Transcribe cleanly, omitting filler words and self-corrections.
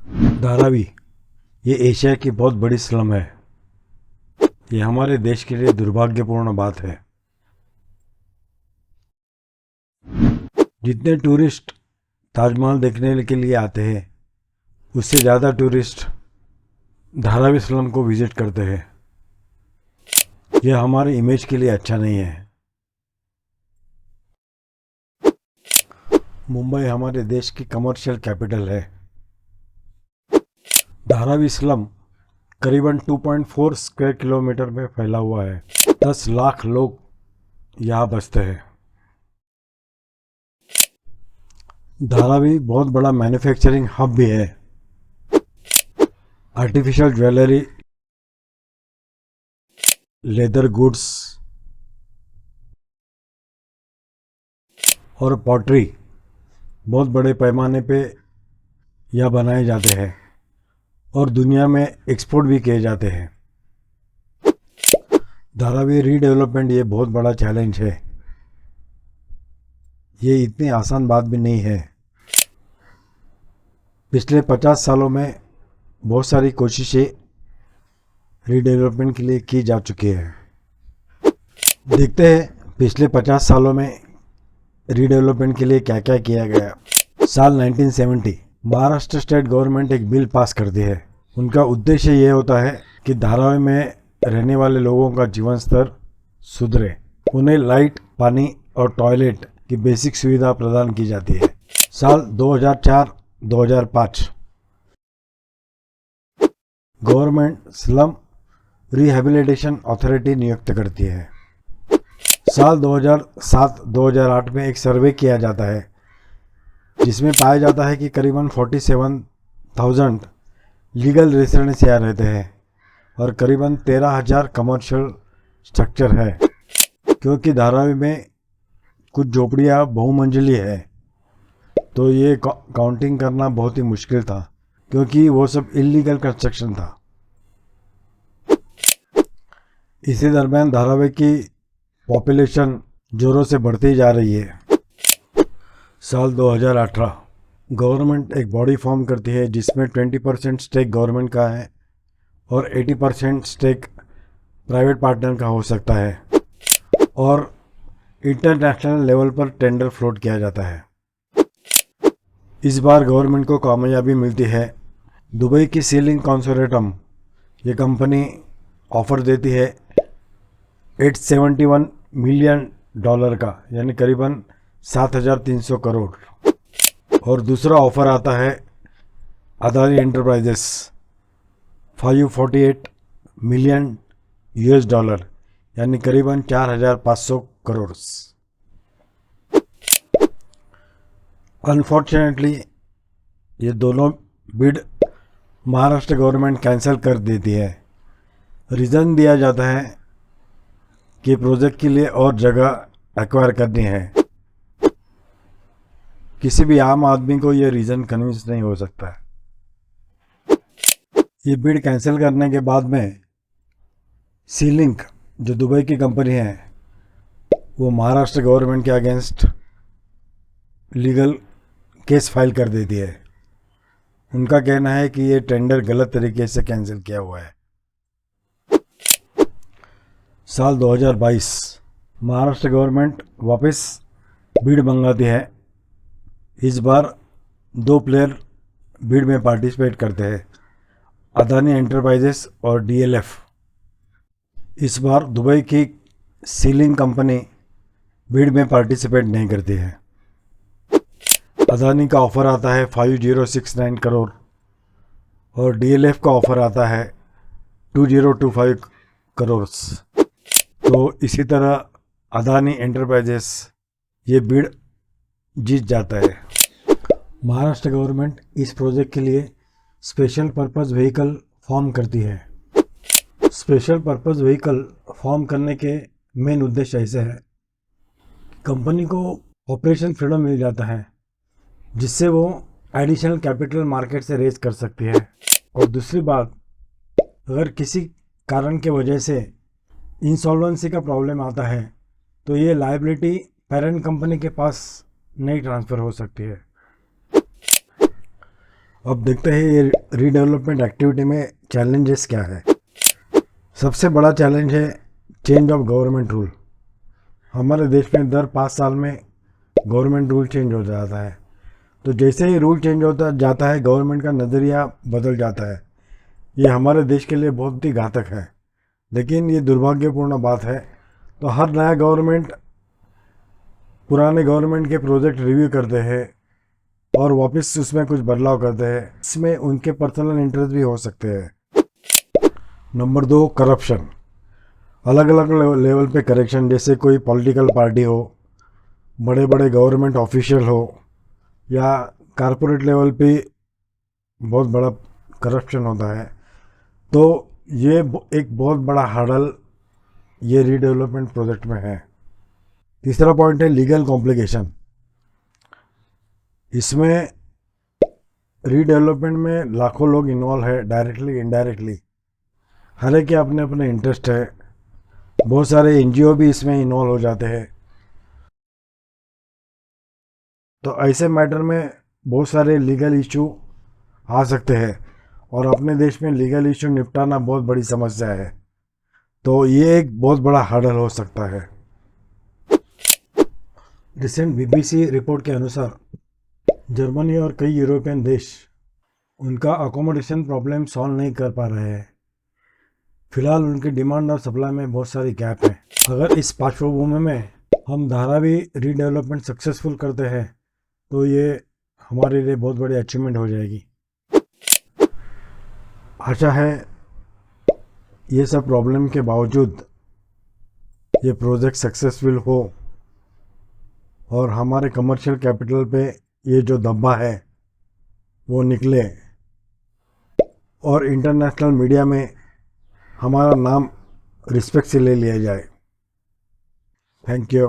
धारावी ये एशिया की बहुत बड़ी स्लम है। ये हमारे देश के लिए दुर्भाग्यपूर्ण बात है। जितने टूरिस्ट ताजमहल देखने के लिए आते हैं उससे ज़्यादा टूरिस्ट धारावी स्लम को विजिट करते हैं। यह हमारे इमेज के लिए अच्छा नहीं है। मुंबई हमारे देश की कमर्शियल कैपिटल है। धारावी स्लम करीबन 2.4 स्क्वायर किलोमीटर में फैला हुआ है। 10 लाख लोग यहाँ बसते हैं। धारावी बहुत बड़ा मैन्युफैक्चरिंग हब भी है। आर्टिफिशियल ज्वेलरी, लेदर गुड्स और पॉटरी बहुत बड़े पैमाने पे यह बनाए जाते हैं और दुनिया में एक्सपोर्ट भी किए जाते हैं। धारावी रीडेवलपमेंट ये बहुत बड़ा चैलेंज है। ये इतनी आसान बात भी नहीं है। पिछले 50 सालों में बहुत सारी कोशिशें रीडेवलपमेंट के लिए की जा चुकी है। देखते हैं पिछले 50 सालों में रीडेवलपमेंट के लिए क्या क्या किया गया। साल 1970 महाराष्ट्र स्टेट गवर्नमेंट एक बिल पास करती है। उनका उद्देश्य ये होता है कि धारावी में रहने वाले लोगों का जीवन स्तर सुधरे। उन्हें लाइट, पानी और टॉयलेट की बेसिक सुविधा प्रदान की जाती है। साल 2004-2005 गवर्नमेंट स्लम रिहैबिलिटेशन अथॉरिटी नियुक्त करती है। साल 2007-2008 में एक सर्वे किया जाता है जिसमें पाया जाता है कि करीबन 47,000 लीगल रेसिडेंट्स यहाँ रहते हैं और करीबन 13,000 कमर्शियल स्ट्रक्चर है। क्योंकि धारावी में कुछ झोपड़ियाँ बहुमंजिली है तो ये काउंटिंग करना बहुत ही मुश्किल था क्योंकि वो सब इलीगल कंस्ट्रक्शन था। इसी दरम्यान धारावी की पॉपुलेशन जोरों से बढ़ती जा रही है। साल 2018 गवर्नमेंट एक बॉडी फॉर्म करती है जिसमें 20% स्टेक गवर्नमेंट का है और 80% स्टेक प्राइवेट पार्टनर का हो सकता है और इंटरनेशनल लेवल पर टेंडर फ्लोट किया जाता है। इस बार गवर्नमेंट को कामयाबी मिलती है। दुबई की सीलिंग कंसोर्टियम ये कंपनी ऑफर देती है $871 मिलियन का, यानी करीबन 7,300 करोड़। और दूसरा ऑफर आता है अदानी एंटरप्राइजेस $548 मिलियन, यानी करीबन 4,500 करोड़। अनफॉर्चुनेटली ये दोनों बिड महाराष्ट्र गवर्नमेंट कैंसिल कर देती है। रीज़न दिया जाता है कि प्रोजेक्ट के लिए और जगह एक्वायर करनी है। किसी भी आम आदमी को ये रीज़न कन्विंस नहीं हो सकता है। ये बिड कैंसिल करने के बाद में सीलिंक जो दुबई की कंपनी है वो महाराष्ट्र गवर्नमेंट के अगेंस्ट लीगल केस फाइल कर देती है। उनका कहना है कि ये टेंडर गलत तरीके से कैंसिल किया हुआ है। साल 2022 महाराष्ट्र गवर्नमेंट वापस बिड मंगाती है। इस बार 2 प्लेयर बिड में पार्टिसिपेट करते हैं, अदानी एंटरप्राइजेस और DLF। इस बार दुबई की सीलिंग कंपनी बिड में पार्टिसिपेट नहीं करती है। अदानी का ऑफर आता है 5069 करोड़ और DLF का ऑफर आता है 2025 करोड़। तो इसी तरह अदानी एंटरप्राइजेस ये बिड जीत जाता है। महाराष्ट्र गवर्नमेंट इस प्रोजेक्ट के लिए स्पेशल पर्पस व्हीकल फॉर्म करती है। स्पेशल पर्पस व्हीकल फॉर्म करने के मेन उद्देश्य ऐसे है, कंपनी को ऑपरेशन फ्रीडम मिल जाता है जिससे वो एडिशनल कैपिटल मार्केट से रेज कर सकती है। और दूसरी बात, अगर किसी कारण के वजह से इंसॉल्वेंसी का प्रॉब्लम आता है तो ये लायबिलिटी पेरेंट कंपनी के पास नहीं ट्रांसफ़र हो सकती है। अब देखते हैं ये रीडेवलपमेंट एक्टिविटी में चैलेंजेस क्या है। सबसे बड़ा चैलेंज है चेंज ऑफ गवर्नमेंट रूल। हमारे देश में दर 5 साल में गवर्नमेंट रूल चेंज हो जाता है। तो जैसे ही रूल चेंज होता जाता है गवर्नमेंट का नज़रिया बदल जाता है। ये हमारे देश के लिए बहुत ही घातक है, लेकिन ये दुर्भाग्यपूर्ण बात है। तो हर नया गवर्नमेंट पुराने गवर्नमेंट के प्रोजेक्ट रिव्यू करते हैं और वापस उसमें कुछ बदलाव करते हैं। इसमें उनके पर्सनल इंटरेस्ट भी हो सकते हैं। Number 2, corruption. अलग अलग लेवल पे करेक्शन, जैसे कोई पॉलिटिकल पार्टी हो, बड़े बड़े गवर्नमेंट ऑफिशियल हो, या कारपोरेट लेवल पे बहुत बड़ा करप्शन होता है। तो ये एक बहुत बड़ा हर्डल ये रीडेवलपमेंट प्रोजेक्ट में है। तीसरा पॉइंट है लीगल कॉम्प्लिकेशन। इसमें रीडेवलपमेंट में लाखों लोग इन्वॉल्व है, डायरेक्टली इनडायरेक्टली। हर एक के अपने अपने इंटरेस्ट है। बहुत सारे एनजीओ भी इसमें इन्वॉल्व हो जाते हैं। तो ऐसे मैटर में बहुत सारे लीगल इशू आ सकते हैं और अपने देश में लीगल इशू निपटाना बहुत बड़ी समस्या है। तो ये एक बहुत बड़ा हर्डल हो सकता है। रिसेंट बीबीसी रिपोर्ट के अनुसार जर्मनी और कई यूरोपियन देश उनका अकोमोडेशन प्रॉब्लम सॉल्व नहीं कर पा रहे हैं। फिलहाल उनकी डिमांड और सप्लाई में बहुत सारी गैप है। अगर इस पार्श्वभूमि में हम धारावी रीडेवलपमेंट सक्सेसफुल करते हैं तो ये हमारे लिए बहुत बड़ी अचीवमेंट हो जाएगी। आशा है ये सब प्रॉब्लम के बावजूद ये प्रोजेक्ट सक्सेसफुल हो और हमारे कमर्शियल कैपिटल पे ये जो दब्बा है वो निकले और इंटरनेशनल मीडिया में हमारा नाम रिस्पेक्ट से ले लिया जाए। Thank you.